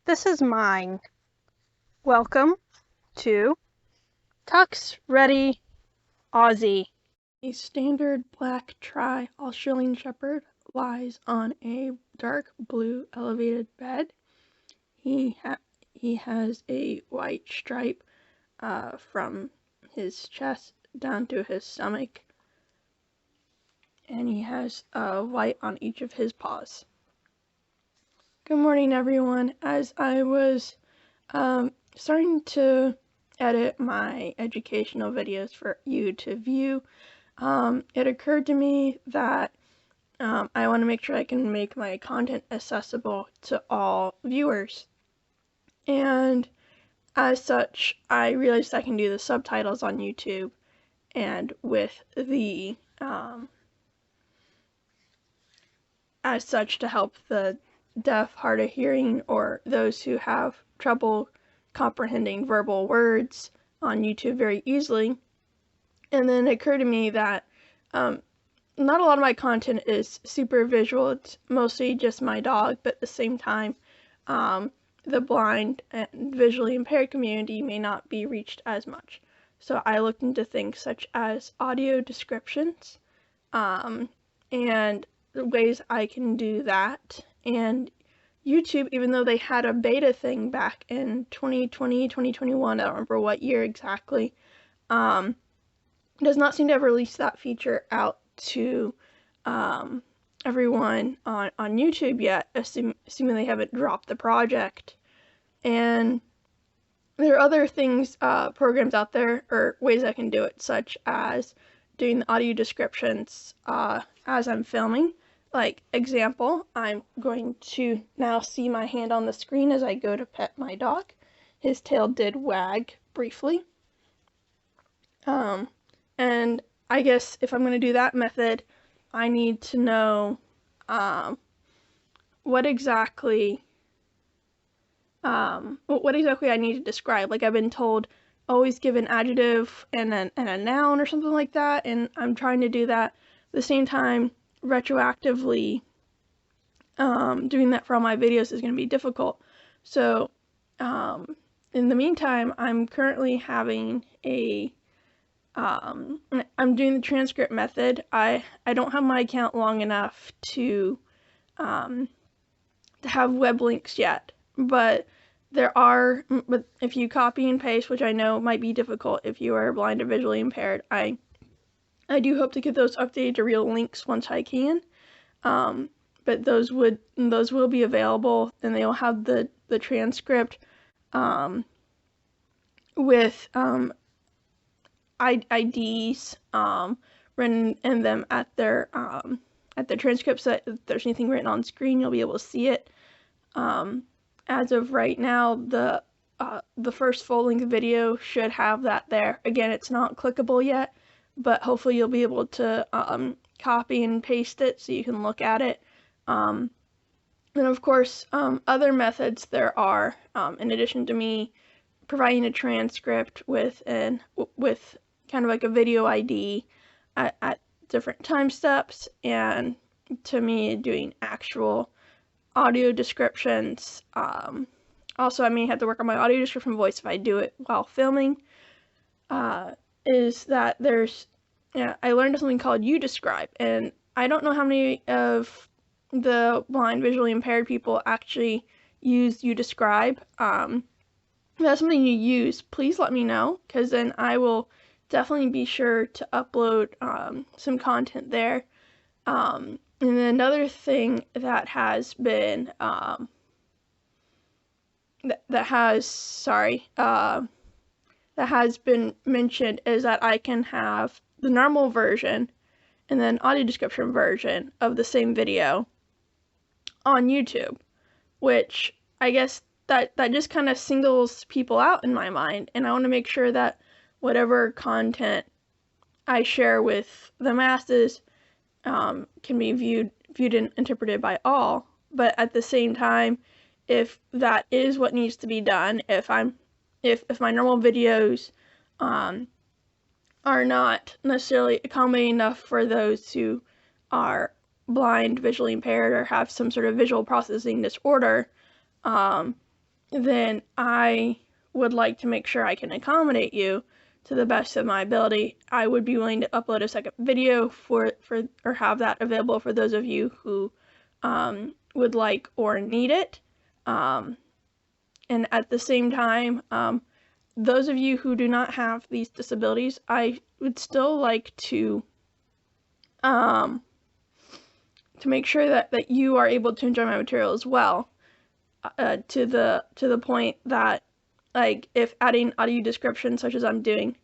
This is mine. Welcome to TuxReadyAussie. A standard black tri-Australian Shepherd lies on a dark blue elevated bed. He has a white stripe from his chest down to his stomach, and he has white on each of his paws. Good morning, everyone. As I was starting to edit my educational videos for you to view, it occurred to me that I want to make sure I can make my content accessible to all viewers. And as such, I realized I can do the subtitles on YouTube, and with the as such to help the deaf, hard of hearing, or those who have trouble comprehending verbal words on YouTube very easily. And then it occurred to me that not a lot of my content is super visual. It's mostly just my dog, but at the same time, the blind and visually impaired community may not be reached as much. So I looked into things such as audio descriptions, and the ways I can do that. And YouTube, even though they had a beta thing back in 2020, 2021, I don't remember what year exactly, does not seem to have released that feature out to everyone on YouTube yet, assuming they haven't dropped the project. And there are other things, programs out there, or ways I can do it, such as doing the audio descriptions as I'm filming. Like, example, I'm going to now see my hand on the screen as I go to pet my dog. His tail did wag briefly. And I guess if I'm going to do that method, I need to know what exactly I need to describe. Like, I've been told always give an adjective and a noun or something like that, and I'm trying to do that. At the same time, retroactively doing that for all my videos is going to be difficult. So in the meantime, I'm currently having I'm doing the transcript method. I don't have my account long enough to have web links yet, but but if you copy and paste, which I know might be difficult if you are blind or visually impaired, I do hope to get those updated to real links once I can. But those will be available, and they'll have the transcript with IDs written in them at their transcripts. So that if there's anything written on screen, you'll be able to see it. As of right now, the first full-length video should have that there. Again, it's not clickable yet, but hopefully you'll be able to copy and paste it so you can look at it. And of course, other methods there are, in addition to me providing a transcript with kind of like a video ID at different time steps, and to me doing actual audio descriptions. Also, I may have to work on my audio description voice if I do it while filming. Is that I learned something called UDescribe, and I don't know how many of the blind visually impaired people actually use UDescribe. If that's something you use, please let me know, because then I will definitely be sure to upload some content there. And then another thing that has been that has been mentioned is that I can have the normal version and then audio description version of the same video on YouTube, which I guess that just kind of singles people out in my mind, and I want to make sure that whatever content I share with the masses can be viewed and interpreted by all. But at the same time, if that is what needs to be done, if my normal videos are not necessarily accommodating enough for those who are blind, visually impaired, or have some sort of visual processing disorder, then I would like to make sure I can accommodate you to the best of my ability. I would be willing to upload a second video or have that available for those of you who would like or need it. And at the same time, those of you who do not have these disabilities, I would still like to make sure that you are able to enjoy my material as well, to the point that, like, if adding audio description such as I'm doing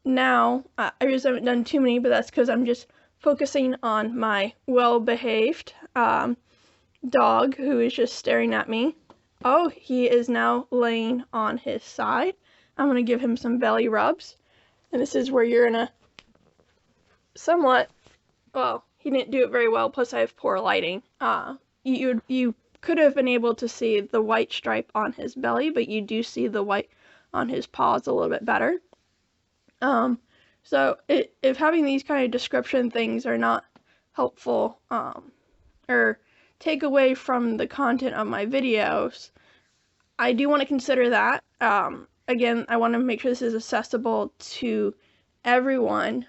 now, I just haven't done too many, but that's because I'm just focusing on my well-behaved dog who is just staring at me. Oh, he is now laying on his side. I'm going to give him some belly rubs. And this is where you're going to somewhat, well, he didn't do it very well, plus I have poor lighting. You could have been able to see the white stripe on his belly, but you do see the white on his paws a little bit better. So if having these kind of description things are not helpful, or take away from the content of my videos, I do want to consider that. Again, I want to make sure this is accessible to everyone.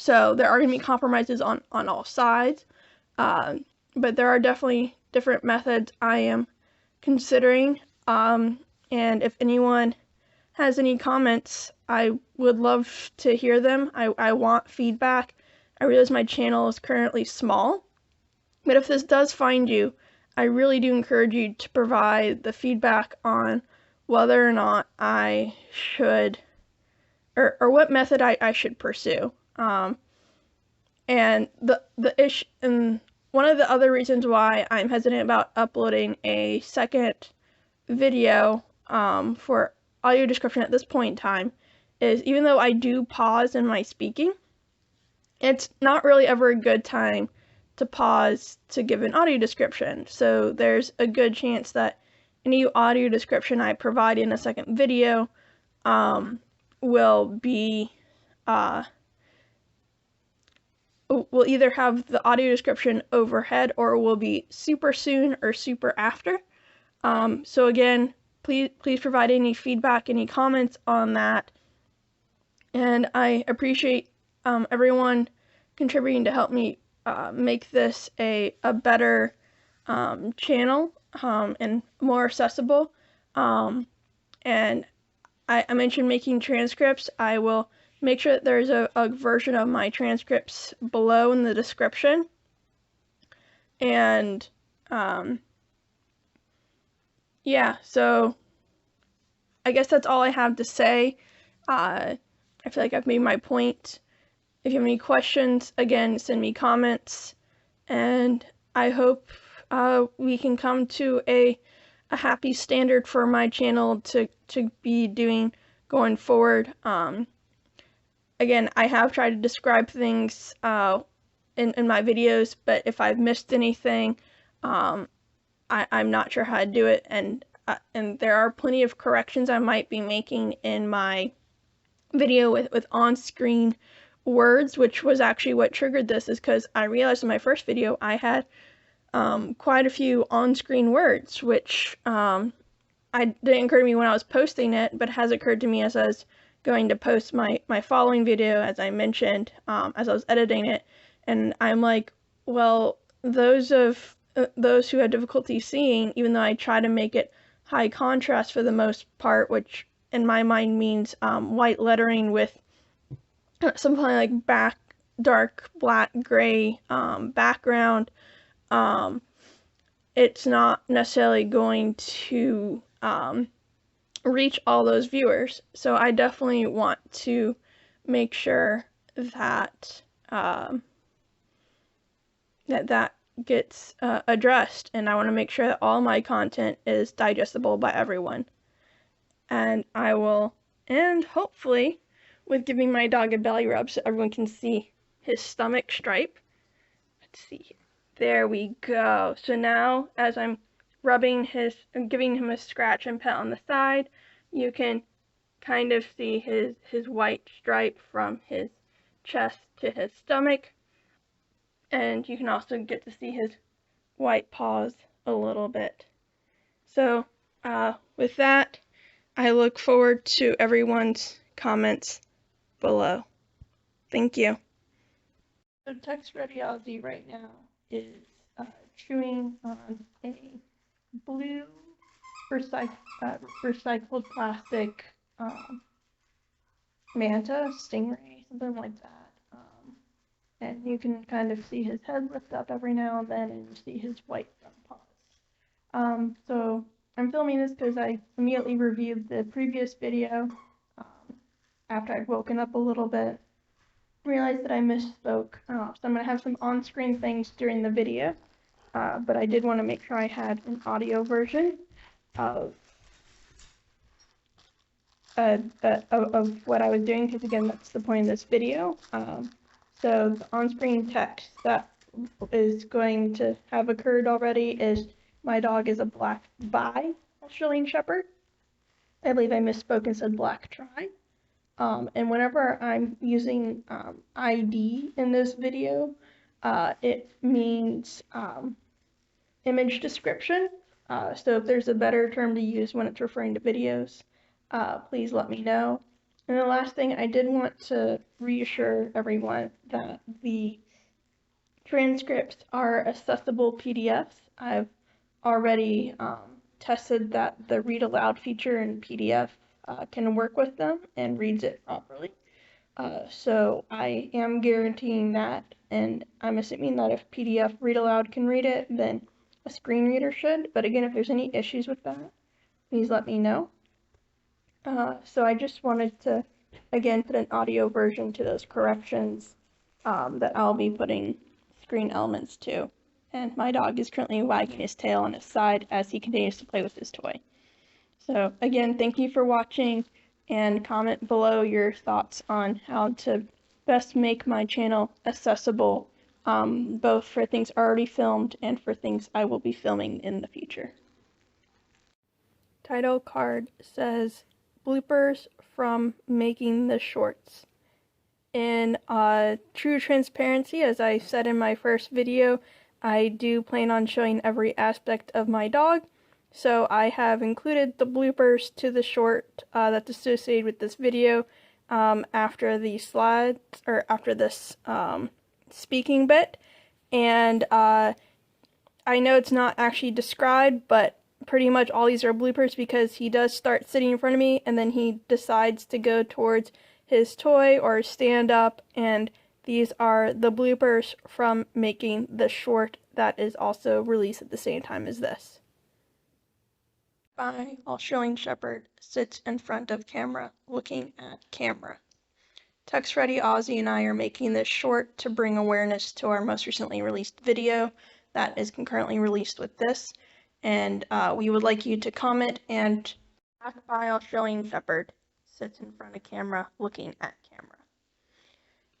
So there are going to be compromises on all sides, but there are definitely different methods I am considering. And if anyone has any comments, I would love to hear them. I want feedback. I realize my channel is currently small, but if this does find you, I really do encourage you to provide the feedback on whether or not I should, or what method I should pursue. And and one of the other reasons why I'm hesitant about uploading a second video for audio description at this point in time is, even though I do pause in my speaking, it's not really ever a good time to pause to give an audio description. So there's a good chance that any audio description I provide in a second video will be will either have the audio description overhead or will be super soon or super after. So again, please provide any feedback, any comments on that. And I appreciate everyone contributing to help me make this a better channel and more accessible. And I mentioned making transcripts. I will make sure that there's a version of my transcripts below in the description. And yeah, so I guess that's all I have to say. I feel like I've made my point. If you have any questions, again, send me comments. And I hope we can come to a happy standard for my channel to be doing going forward. Again, I have tried to describe things in my videos, but if I've missed anything, I'm not sure how to do it, and there are plenty of corrections I might be making in my video with on-screen words, which was actually what triggered this, is because I realized in my first video I had quite a few on-screen words, which didn't occur to me when I was posting it, but has occurred to me as I was going to post my following video, as I mentioned, as I was editing it. And I'm like, well, those who have difficulty seeing, even though I try to make it high contrast for the most part, which in my mind means white lettering with something like dark black gray background, it's not necessarily going to reach all those viewers. So I definitely want to make sure that that gets addressed, and I want to make sure that all my content is digestible by everyone. And I will end, hopefully, with giving my dog a belly rub so everyone can see his stomach stripe. Let's see. There we go. So now, as I'm giving him a scratch and pet on the side, you can kind of see his white stripe from his chest to his stomach. And you can also get to see his white paws a little bit. So With that, I look forward to everyone's comments below. Thank you. So TuxReadyAussie right now is chewing on a blue recycled plastic manta, stingray, something like that. And you can kind of see his head lift up every now and then, and you see his white front paws. So I'm filming this because I immediately reviewed the previous video after I'd woken up a little bit, realized that I misspoke. So I'm going to have some on-screen things during the video, but I did want to make sure I had an audio version of what I was doing, because again, that's the point of this video. So the on-screen text that is going to have occurred already is my dog is a black bi-Australian Shepherd. I believe I misspoke and said black tri. And whenever I'm using ID in this video, it means image description. So if there's a better term to use when it's referring to videos, please let me know. And the last thing, I did want to reassure everyone that the transcripts are accessible PDFs. I've already tested that the read aloud feature in PDF can work with them and reads it properly. So I am guaranteeing that, and I'm assuming that if PDF read aloud can read it, then a screen reader should. But again, if there's any issues with that, please let me know. So I just wanted to, again, put an audio version to those corrections that I'll be putting screen elements to. And my dog is currently wagging his tail on his side as he continues to play with his toy. So again, thank you for watching, and comment below your thoughts on how to best make my channel accessible, both for things already filmed and for things I will be filming in the future. Title card says, bloopers from making the shorts. In true transparency, as I said in my first video, I do plan on showing every aspect of my dog, so I have included the bloopers to the short that's associated with this video after the slides, or after this speaking bit. And I know it's not actually described, but pretty much all these are bloopers because he does start sitting in front of me and then he decides to go towards his toy or stand up, and these are the bloopers from making the short that is also released at the same time as this. Australian Shepherd sits in front of camera looking at camera. TuxReadyAussie and I are making this short to bring awareness to our most recently released video that is concurrently released with this, and we would like you to comment and black by Australian Shepherd sits in front of camera looking at camera.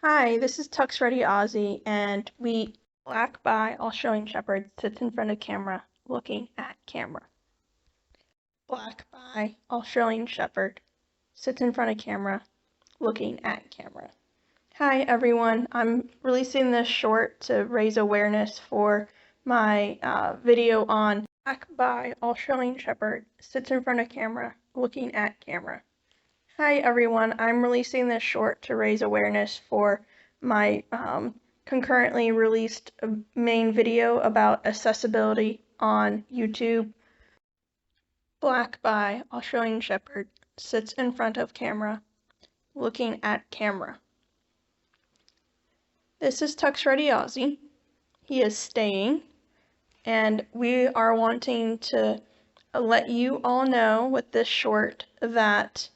Hi, this is TuxReadyAussie, and we black by Australian Shepherd sits in front of camera looking at camera. Black by Australian Shepherd sits in front of camera looking at camera. Hi everyone, I'm releasing this short to raise awareness for my video on black by Australian Shepherd sits in front of camera looking at camera. Hi everyone, I'm releasing this short to raise awareness for my concurrently released main video about accessibility on YouTube. Black by Australian Shepherd sits in front of camera looking at camera. This is TuxReadyAussie. He is staying, and we are wanting to let you all know with this short that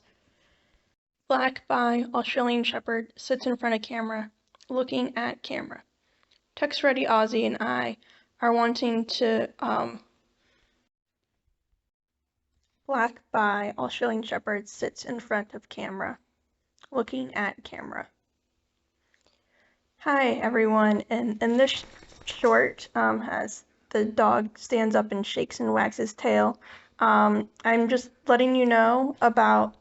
black by Australian Shepherd sits in front of camera looking at camera. TuxReadyAussie and I are wanting to black by Australian Shepherd sits in front of camera looking at camera. Hi everyone, and this short has the dog stands up and shakes and wags his tail. I'm just letting you know about